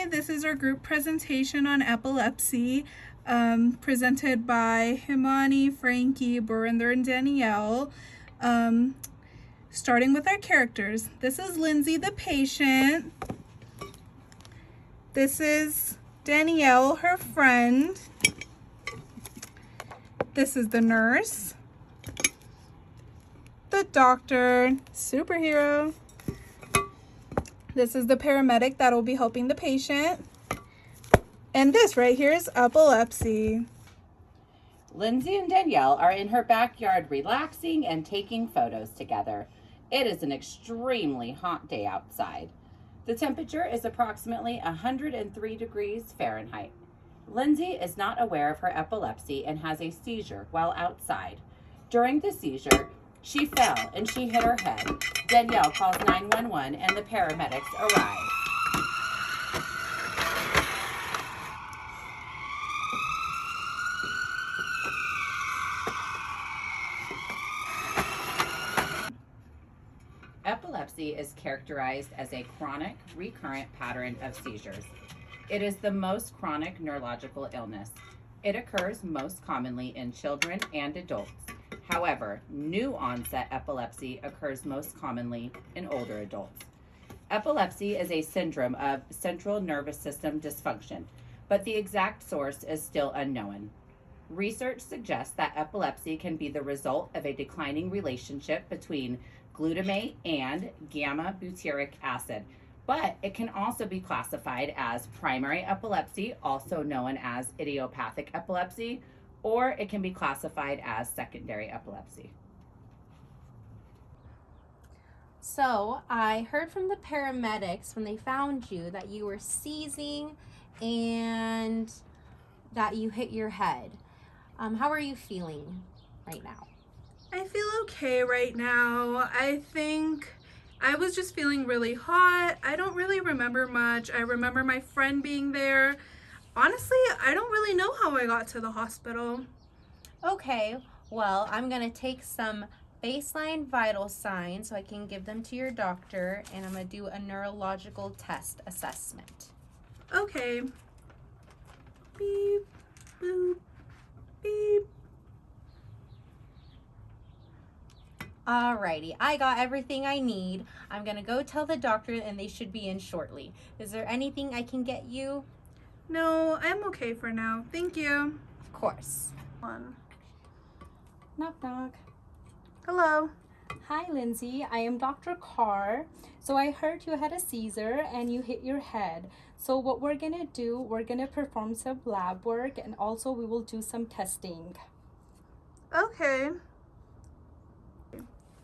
Hi, this is our group presentation on epilepsy, presented by Himani, Frankie, Burinder, and Danielle. Starting with our characters. This is Lindsay, the patient. This is Danielle, her friend. This is the nurse. The doctor, superhero. This is the paramedic that will be helping the patient. And this right here is epilepsy. Lindsay and Danielle are in her backyard relaxing and taking photos together. It is an extremely hot day outside. The temperature is approximately 103 degrees Fahrenheit. Lindsay is not aware of her epilepsy and has a seizure while outside. During the seizure, she fell and she hit her head. Danielle calls 911 and the paramedics arrive. Epilepsy is characterized as a chronic, recurrent pattern of seizures. It is the most chronic neurological illness. It occurs most commonly in children and adults. However, new onset epilepsy occurs most commonly in older adults. Epilepsy is a syndrome of central nervous system dysfunction, but the exact source is still unknown. Research suggests that epilepsy can be the result of a declining relationship between glutamate and gamma butyric acid, but it can also be classified as primary epilepsy, also known as idiopathic epilepsy, or it can be classified as secondary epilepsy. So I heard from the paramedics when they found you that you were seizing and that you hit your head. How are you feeling right now? I feel okay right now. I think I was just feeling really hot. I don't really remember much. I remember my friend being there. Honestly, I don't really know how I got to the hospital. Okay, well, I'm gonna take some baseline vital signs so I can give them to your doctor, and I'm gonna do a neurological test assessment. Okay. Beep, boop, beep. Alrighty, I got everything I need. I'm gonna go tell the doctor and they should be in shortly. Is there anything I can get you? No, I'm okay for now. Thank you. Of course. Knock knock. Hello. Hi Lindsay, I am Dr. Carr. So I heard you had a seizure and you hit your head. So what we're gonna do, we're gonna perform some lab work and also we will do some testing. Okay.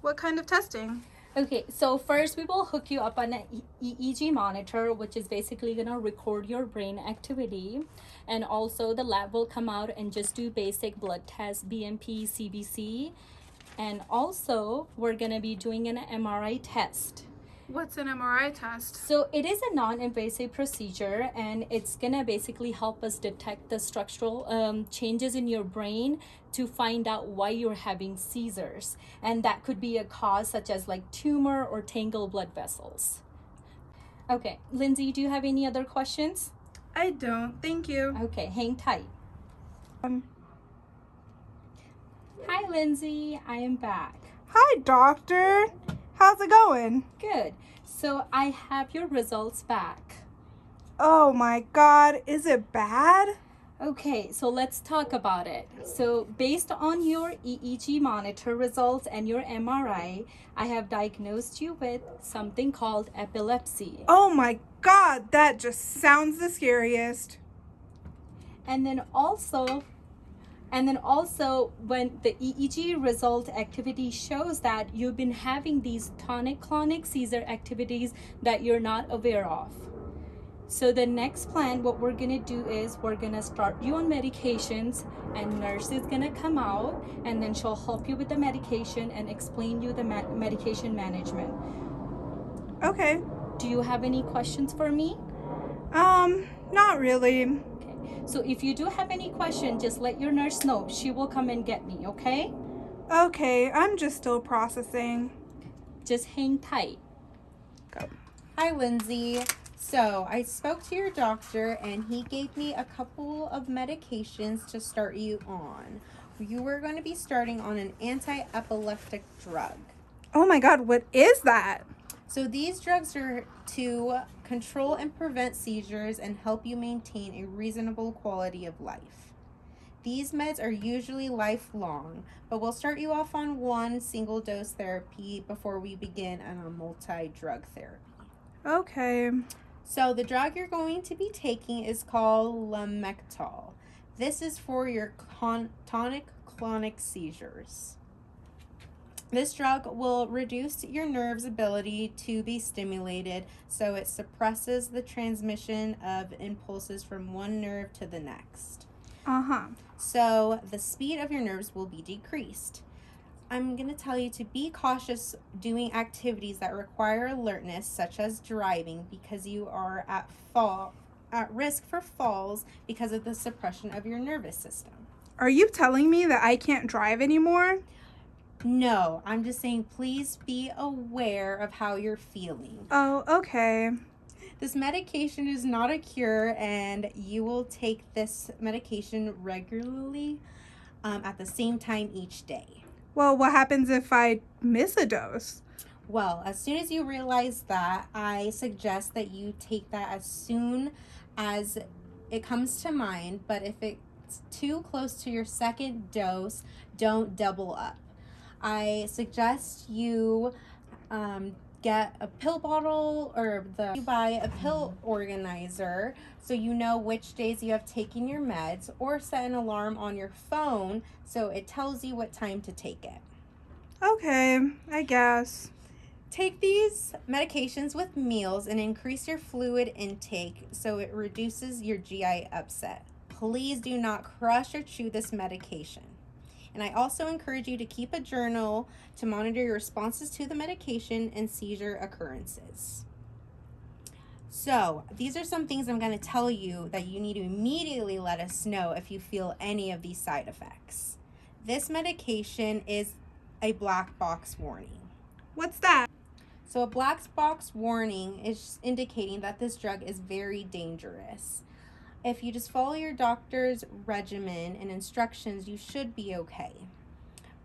What kind of testing? Okay, so first we will hook you up on an EEG monitor, which is basically gonna record your brain activity. And also the lab will come out and just do basic blood tests, BMP, CBC. And also we're gonna be doing an MRI test. What's an MRI test? So it is a non-invasive procedure and it's gonna basically help us detect the structural changes in your brain to find out why you're having seizures. And that could be a cause such as like tumor or tangled blood vessels. Okay, Lindsay, do you have any other questions? I don't. Thank you. Okay, hang tight. Hi, Lindsay, I am back. Hi, doctor. How's it going? Good. So I have your results back. Oh my God, is it bad? Okay, so let's talk about it. So based on your EEG monitor results and your MRI, I have diagnosed you with something called epilepsy. Oh my God, that just sounds the scariest. And then also when the EEG result activity shows that you've been having these tonic-clonic seizure activities that you're not aware of. So the next plan, what we're gonna do is we're gonna start you on medications and nurse is gonna come out and then she'll help you with the medication and explain you the medication management. Okay. Do you have any questions for me? Not really. Okay. So if you do have any question, just let your nurse know. She will come and get me, okay? Okay, I'm just still processing. Just hang tight. Go. Hi, Lindsay. So I spoke to your doctor and he gave me a couple of medications to start you on. You were going to be starting on an anti-epileptic drug. Oh my God, what is that? So these drugs are to control and prevent seizures and help you maintain a reasonable quality of life. These meds are usually lifelong, but we'll start you off on one single dose therapy before we begin on a multi-drug therapy. Okay. So the drug you're going to be taking is called Lamictal. This is for your tonic-clonic seizures. This drug will reduce your nerve's ability to be stimulated, so it suppresses the transmission of impulses from one nerve to the next. So the speed of your nerves will be decreased. I'm going to tell you to be cautious doing activities that require alertness, such as driving, because you are at risk for falls because of the suppression of your nervous system. Are you telling me that I can't drive anymore? No, I'm just saying please be aware of how you're feeling. Oh, okay. This medication is not a cure, and you will take this medication regularly at the same time each day. Well, what happens if I miss a dose? Well, as soon as you realize that, I suggest that you take that as soon as it comes to mind, but if it's too close to your second dose, don't double up. I suggest you get a pill bottle or you buy a pill organizer so you know which days you have taken your meds, or set an alarm on your phone so it tells you what time to take it. Okay, I guess. Take these medications with meals and increase your fluid intake so it reduces your GI upset. Please do not crush or chew this medication. And I also encourage you to keep a journal to monitor your responses to the medication and seizure occurrences. So, these are some things I'm going to tell you that you need to immediately let us know if you feel any of these side effects. This medication is a black box warning. What's that? So a black box warning is indicating that this drug is very dangerous. If you just follow your doctor's regimen and instructions, you should be okay.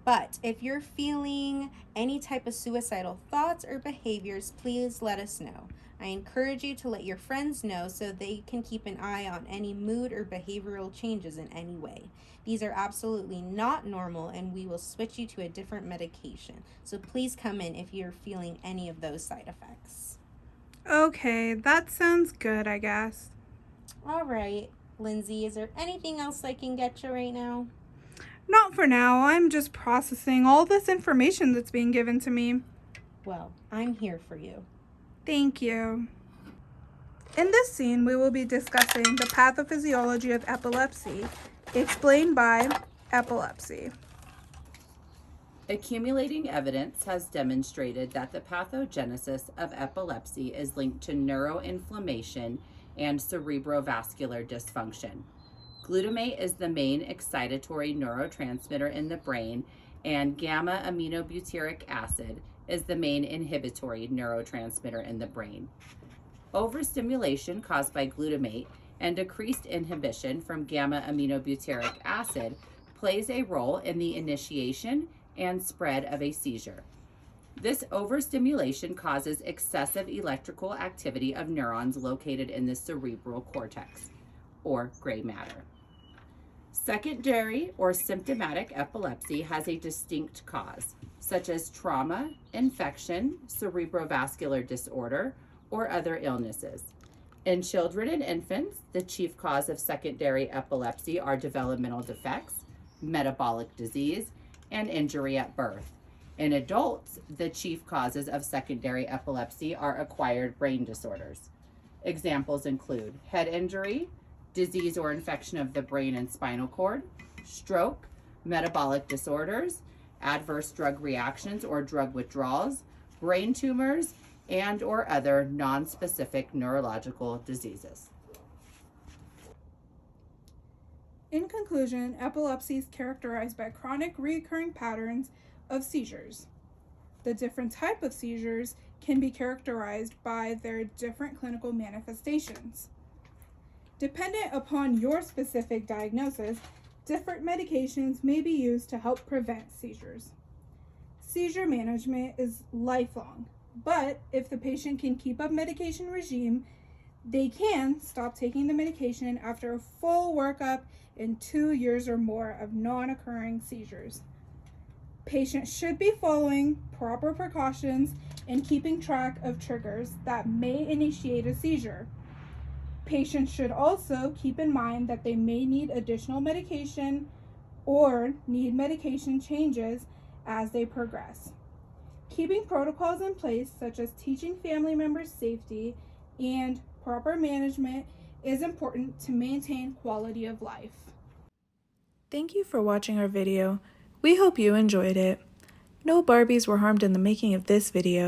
But if you're feeling any type of suicidal thoughts or behaviors, please let us know. I encourage you to let your friends know so they can keep an eye on any mood or behavioral changes in any way. These are absolutely not normal, and we will switch you to a different medication. So please come in if you're feeling any of those side effects. Okay, that sounds good, I guess. All right, Lindsay, is there anything else I can get you right now? Not for now. I'm just processing all this information that's being given to me. Well, I'm here for you. Thank you. In this scene, we will be discussing the pathophysiology of epilepsy, explained by Epilepsy. Accumulating evidence has demonstrated that the pathogenesis of epilepsy is linked to neuroinflammation and cerebrovascular dysfunction. Glutamate is the main excitatory neurotransmitter in the brain, and gamma aminobutyric acid is the main inhibitory neurotransmitter in the brain. Overstimulation caused by glutamate and decreased inhibition from gamma aminobutyric acid plays a role in the initiation and spread of a seizure. This overstimulation causes excessive electrical activity of neurons located in the cerebral cortex, or gray matter. Secondary or symptomatic epilepsy has a distinct cause, such as trauma, infection, cerebrovascular disorder, or other illnesses. In children and infants, the chief cause of secondary epilepsy are developmental defects, metabolic disease, and injury at birth. In adults, the chief causes of secondary epilepsy are acquired brain disorders. Examples include head injury, disease or infection of the brain and spinal cord, stroke, metabolic disorders, adverse drug reactions or drug withdrawals, brain tumors, and or other non-specific neurological diseases. In conclusion, epilepsy is characterized by chronic recurring patterns of seizures. The different type of seizures can be characterized by their different clinical manifestations. Dependent upon your specific diagnosis, different medications may be used to help prevent seizures. Seizure management is lifelong, but if the patient can keep up medication regime, they can stop taking the medication after a full workup in 2 years or more of non-occurring seizures. Patients should be following proper precautions and keeping track of triggers that may initiate a seizure. Patients should also keep in mind that they may need additional medication or need medication changes as they progress. Keeping protocols in place, such as teaching family members safety and proper management, is important to maintain quality of life. Thank you for watching our video. We hope you enjoyed it. No Barbies were harmed in the making of this video.